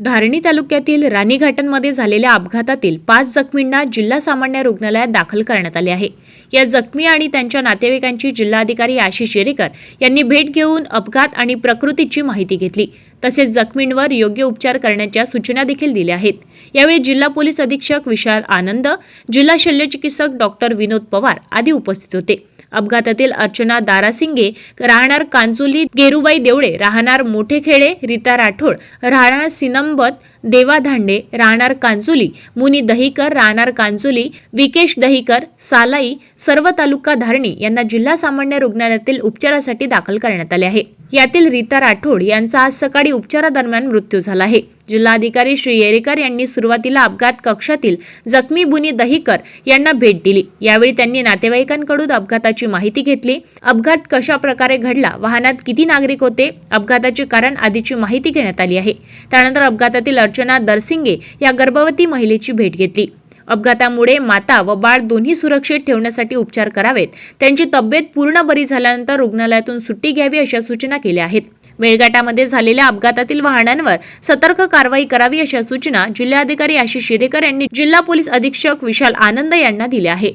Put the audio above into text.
धारणी तालुक्यातील राणी घाटांमध्ये झालेल्या अपघातातील 5 जखमींना जिल्हा सामान्य रुग्णालयात दाखल करण्यात आले आहे। या जखमी आणि त्यांच्या नातेवाईकांची जिल्हाधिकारी आशिष येरेकर यांनी भेट घेऊन अपघात आणि प्रकृतीची माहिती घेतली। तसेच जखमींवर योग्य उपचार करण्याच्या सूचना देखील दिल्या आहेत। यावेळी जिल्हा पोलीस अधीक्षक विशाल आनंद, जिल्हा शल्यचिकित्सक डॉक्टर विनोद पवार आदी उपस्थित होते। अपघातातील अर्चना दारासिंगे राहणार कांचोली, गेरुबाई देवळे राहणार मोठेखेडे, रीता राठोड राहणार सिनंबत, देवा धांडे राहणार कांचोली, मुनी दहीकर राहणार कांचोली, विकेश दहीकर सालाई सर्व तालुका धारणी यांना जिल्हा सामान्य रुग्णालयातील उपचारासाठी दाखल करण्यात आले आहे। यातील रीता राठोड यांचा आज सकाळी उपचारादरम्यान मृत्यू झाला आहे। जिल्हाधिकारी श्री येरेकर यांनी सुरुवातीला अपघात कक्षातील जखमी मुनी दहीकर यांना भेट दिली। यावेळी त्यांनी नातेवाईकांकडून अपघाताची माहिती घेतली। अपघात कशा प्रकारे घडला, वाहनात किती नागरिक होते, अपघाताचे कारण आदीची माहिती घेण्यात आली आहे। त्यानंतर अपघातातील अर्चना दरसिंगे या गर्भवती महिलेची भेट घेतली। अपघातामुळे माता व बाळ दोन्ही सुरक्षित ठेवण्यासाठी उपचार करावेत, त्यांची तब्येत पूर्ण बरी झाल्यानंतर रुग्णालयातून सुट्टी घ्यावी अशा सूचना केल्या आहेत। मेळघाटामध्ये झालेल्या अपघातातील वाहनांवर सतर्क कारवाई करावी अशा सूचना जिल्हाधिकारी आशिष येरेकर यांनी जिल्हा पोलीस अधीक्षक विशाल आनंद यांना दिल्या आहे।